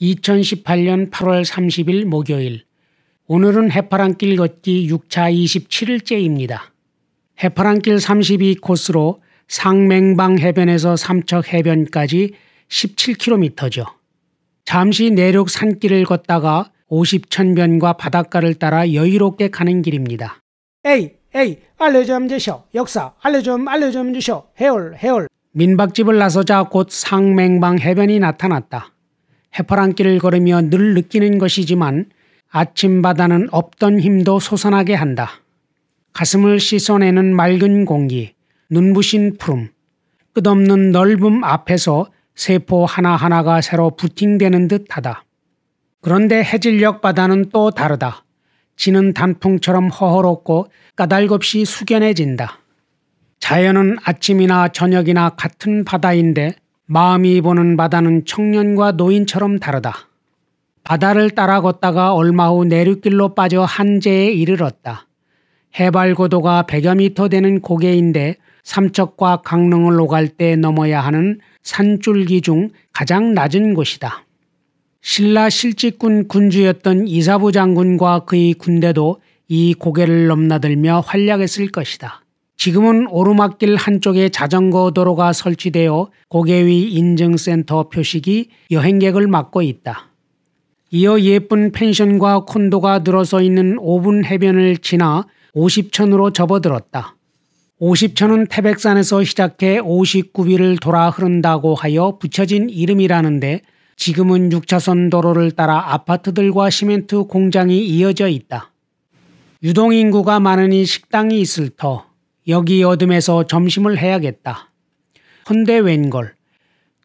2018년 8월 30일 목요일. 오늘은 해파랑길 걷기 6차 27일째입니다. 해파랑길 32코스로 상맹방 해변에서 삼척 해변까지 17km죠. 잠시 내륙 산길을 걷다가 50천변과 바닷가를 따라 여유롭게 가는 길입니다. 에이 알려 좀 주시오. 역사 알려 좀 주시오. 해올. 민박집을 나서자 곧 상맹방 해변이 나타났다. 해파랑길을 걸으며 늘 느끼는 것이지만 아침 바다는 없던 힘도 솟아나게 한다. 가슴을 씻어내는 맑은 공기, 눈부신 푸름, 끝없는 넓음 앞에서 세포 하나하나가 새로 부팅되는 듯하다. 그런데 해질녘 바다는 또 다르다. 지는 단풍처럼 허허롭고 까닭없이 숙연해진다. 자연은 아침이나 저녁이나 같은 바다인데 마음이 보는 바다는 청년과 노인처럼 다르다. 바다를 따라 걷다가 얼마 후 내륙길로 빠져 한제에 이르렀다. 해발 고도가 100여 미터 되는 고개인데 삼척과 강릉을 오갈 때 넘어야 하는 산줄기 중 가장 낮은 곳이다. 신라 실직군 군주였던 이사부 장군과 그의 군대도 이 고개를 넘나들며 활약했을 것이다. 지금은 오르막길 한쪽에 자전거 도로가 설치되어 고개 위 인증센터 표식이 여행객을 막고 있다. 이어 예쁜 펜션과 콘도가 늘어서 있는 5분 해변을 지나 50천으로 접어들었다. 50천은 태백산에서 시작해 59비를 돌아 흐른다고 하여 붙여진 이름이라는데 지금은 6차선 도로를 따라 아파트들과 시멘트 공장이 이어져 있다. 유동인구가 많으니 식당이 있을 터. 여기 어둠에서 점심을 해야겠다. 헌데 웬걸.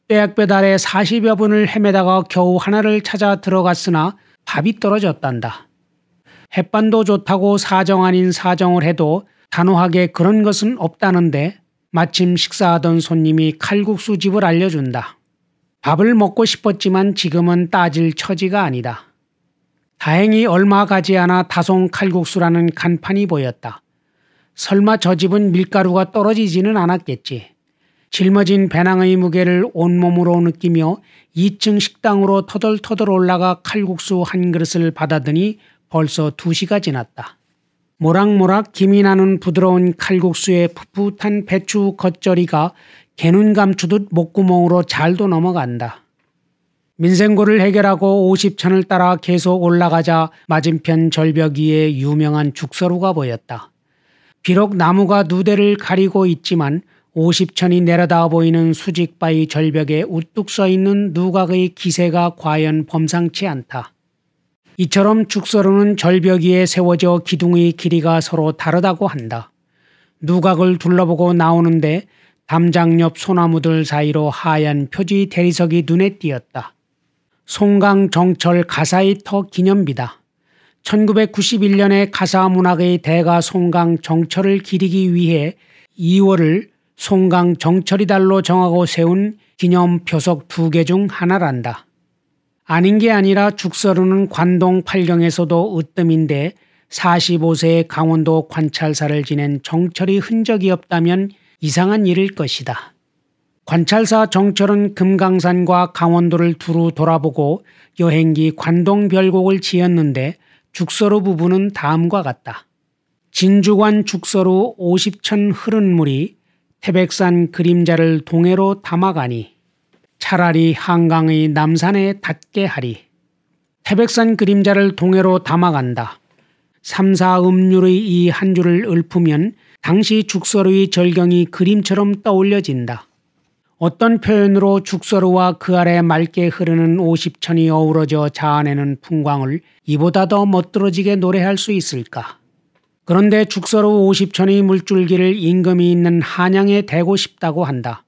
떼약볕 아래 40여 분을 헤매다가 겨우 하나를 찾아 들어갔으나 밥이 떨어졌단다. 햇반도 좋다고 사정 아닌 사정을 해도 단호하게 그런 것은 없다는데 마침 식사하던 손님이 칼국수집을 알려준다. 밥을 먹고 싶었지만 지금은 따질 처지가 아니다. 다행히 얼마 가지 않아 다송 칼국수라는 간판이 보였다. 설마 저 집은 밀가루가 떨어지지는 않았겠지. 짊어진 배낭의 무게를 온몸으로 느끼며 2층 식당으로 터덜터덜 올라가 칼국수 한 그릇을 받아드니 벌써 2시가 지났다. 모락모락 김이 나는 부드러운 칼국수에 풋풋한 배추 겉절이가 개눈 감추듯 목구멍으로 잘도 넘어간다. 민생고를 해결하고 50천을 따라 계속 올라가자 맞은편 절벽 위에 유명한 죽서루가 보였다. 비록 나무가 누대를 가리고 있지만 50천이 내려다 보이는 수직바위 절벽에 우뚝 서 있는 누각의 기세가 과연 범상치 않다. 이처럼 죽서루는 절벽 위에 세워져 기둥의 길이가 서로 다르다고 한다. 누각을 둘러보고 나오는데 담장 옆 소나무들 사이로 하얀 표지 대리석이 눈에 띄었다. 송강 정철 가사이터 기념비다. 1991년에 가사문학의 대가 송강 정철을 기리기 위해 2월을 송강 정철이 달로 정하고 세운 기념 표석 2개 중 하나란다. 아닌 게 아니라 죽서루는 관동 팔경에서도 으뜸인데 45세의 강원도 관찰사를 지낸 정철이 흔적이 없다면 이상한 일일 것이다. 관찰사 정철은 금강산과 강원도를 두루 돌아보고 여행기 관동별곡을 지었는데 죽서루 부분은 다음과 같다. 진주관 죽서루 50천 흐른 물이 태백산 그림자를 동해로 담아가니 차라리 한강의 남산에 닿게 하리. 태백산 그림자를 동해로 담아간다. 3, 4 음률의 이 한 줄을 읊으면 당시 죽서루의 절경이 그림처럼 떠올려진다. 어떤 표현으로 죽서루와 그 아래 맑게 흐르는 50천이 어우러져 자아내는 풍광을 이보다 더 멋들어지게 노래할 수 있을까? 그런데 죽서루 50천의 물줄기를 임금이 있는 한양에 대고 싶다고 한다.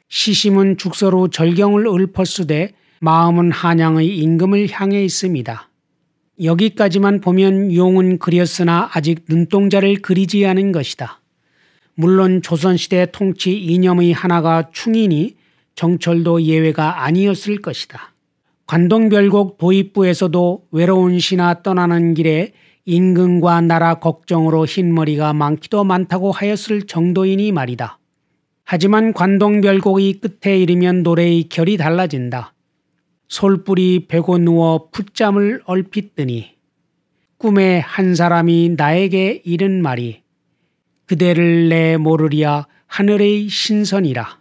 시심은 죽서루 절경을 읊었으되 마음은 한양의 임금을 향해 있습니다. 여기까지만 보면 용은 그렸으나 아직 눈동자를 그리지 않은 것이다. 물론 조선시대 통치 이념의 하나가 충이니 정철도 예외가 아니었을 것이다. 관동별곡 도입부에서도 외로운 신하 떠나는 길에 임금과 나라 걱정으로 흰머리가 많기도 많다고 하였을 정도이니 말이다. 하지만 관동별곡의 끝에 이르면 노래의 결이 달라진다. 솔불이 베고 누워 풋잠을 얼핏 뜨니 꿈에 한 사람이 나에게 이른 말이 그대를 내 모르랴 하늘의 신선이라.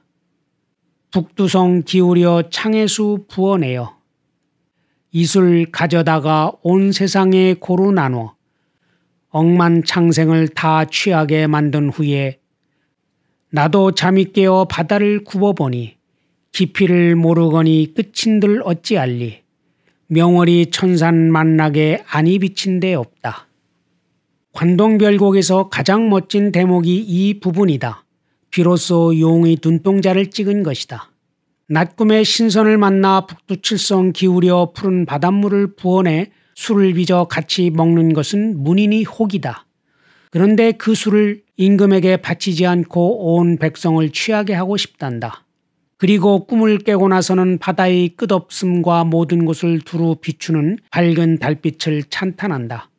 북두성 기울여 창해수 부어내어 이술 가져다가 온 세상에 고루 나눠 억만창생을 다 취하게 만든 후에 나도 잠이 깨어 바다를 굽어보니 깊이를 모르거니 끝인들 어찌알리 명월이 천산 만나게 안이 비친 데 없다. 관동별곡에서 가장 멋진 대목이 이 부분이다. 비로소 용의 눈동자를 찍은 것이다. 낮꿈에 신선을 만나 북두칠성 기울여 푸른 바닷물을 부어내 술을 빚어 같이 먹는 것은 문인이 혹이다. 그런데 그 술을 임금에게 바치지 않고 온 백성을 취하게 하고 싶단다. 그리고 꿈을 깨고 나서는 바다의 끝없음과 모든 곳을 두루 비추는 밝은 달빛을 찬탄한다.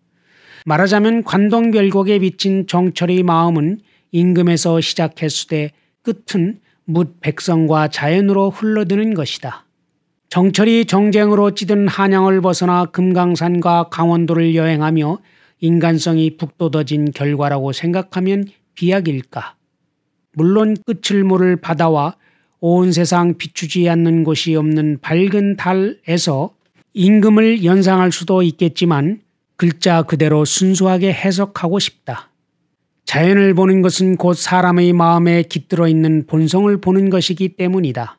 말하자면 관동별곡에 비친 정철의 마음은 임금에서 시작했으되 끝은 묻 백성과 자연으로 흘러드는 것이다. 정철이 정쟁으로 찌든 한양을 벗어나 금강산과 강원도를 여행하며 인간성이 북돋아진 결과라고 생각하면 비약일까. 물론 끝을 모를 바다와 온 세상 비추지 않는 곳이 없는 밝은 달에서 임금을 연상할 수도 있겠지만 글자 그대로 순수하게 해석하고 싶다. 자연을 보는 것은 곧 사람의 마음에 깃들어 있는 본성을 보는 것이기 때문이다.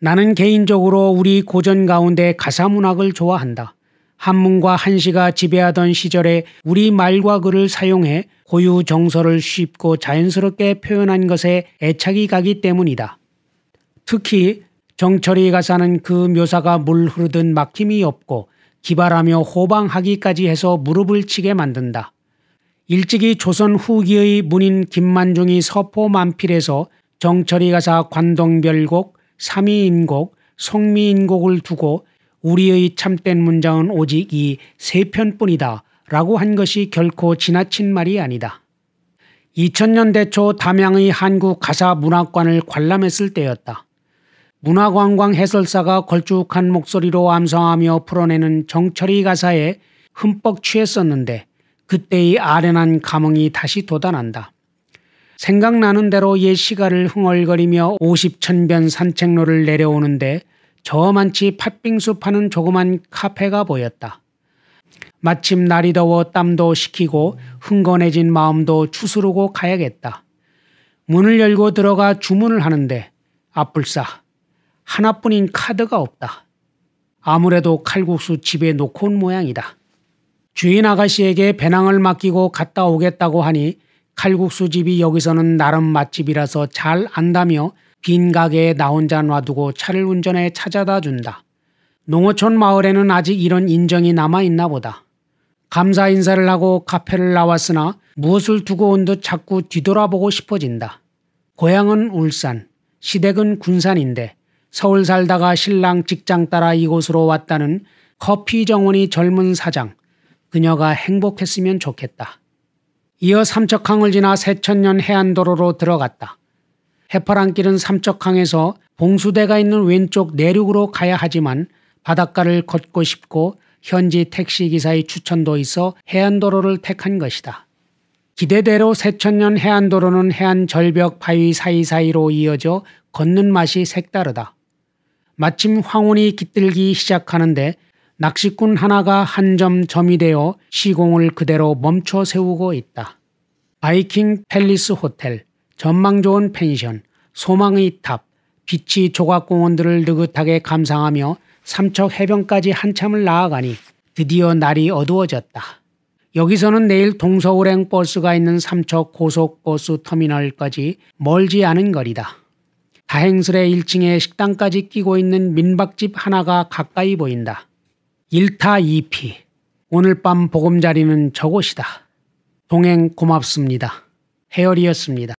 나는 개인적으로 우리 고전 가운데 가사문학을 좋아한다. 한문과 한시가 지배하던 시절에 우리 말과 글을 사용해 고유 정서를 쉽고 자연스럽게 표현한 것에 애착이 가기 때문이다. 특히 정철이 가사는 그 묘사가 물 흐르듯 막힘이 없고 기발하며 호방하기까지 해서 무릎을 치게 만든다. 일찍이 조선 후기의 문인 김만중이 서포만필에서 정철이 가사 관동별곡, 삼위인곡, 송미인곡을 두고 우리의 참된 문장은 오직 이 세 편뿐이다 라고 한 것이 결코 지나친 말이 아니다. 2000년대 초 담양의 한국가사문학관을 관람했을 때였다. 문화관광 해설사가 걸쭉한 목소리로 암송하며 풀어내는 정철이 가사에 흠뻑 취했었는데 그때의 아련한 감흥이 다시 돋아난다. 생각나는 대로 옛 시가를 흥얼거리며 50,000변 산책로를 내려오는데 저만치 팥빙수 파는 조그만 카페가 보였다. 마침 날이 더워 땀도 식히고 흥건해진 마음도 추스르고 가야겠다. 문을 열고 들어가 주문을 하는데 앞불싸 하나뿐인 카드가 없다. 아무래도 칼국수 집에 놓고 온 모양이다. 주인 아가씨에게 배낭을 맡기고 갔다 오겠다고 하니 칼국수 집이 여기서는 나름 맛집이라서 잘 안다며 빈 가게에 나 혼자 놔두고 차를 운전해 찾아다 준다. 농어촌 마을에는 아직 이런 인정이 남아있나 보다. 감사 인사를 하고 카페를 나왔으나 무엇을 두고 온 듯 자꾸 뒤돌아보고 싶어진다. 고향은 울산, 시댁은 군산인데 서울 살다가 신랑 직장 따라 이곳으로 왔다는 커피 정원이 젊은 사장, 그녀가 행복했으면 좋겠다. 이어 삼척항을 지나 세천년 해안도로로 들어갔다. 해파랑길은 삼척항에서 봉수대가 있는 왼쪽 내륙으로 가야 하지만 바닷가를 걷고 싶고 현지 택시기사의 추천도 있어 해안도로를 택한 것이다. 기대대로 세천년 해안도로는 해안 절벽 바위 사이사이로 이어져 걷는 맛이 색다르다. 마침 황혼이 깃들기 시작하는데 낚시꾼 하나가 한 점 점이 되어 시공을 그대로 멈춰 세우고 있다. 바이킹 팰리스 호텔, 전망 좋은 펜션, 소망의 탑, 비치 조각공원들을 느긋하게 감상하며 삼척 해변까지 한참을 나아가니 드디어 날이 어두워졌다. 여기서는 내일 동서울행 버스가 있는 삼척 고속버스 터미널까지 멀지 않은 거리다. 다행스레 1층에 식당까지 끼고 있는 민박집 하나가 가까이 보인다. 1타 2피. 오늘 밤 보금자리는 저곳이다. 동행 고맙습니다. 해열이었습니다.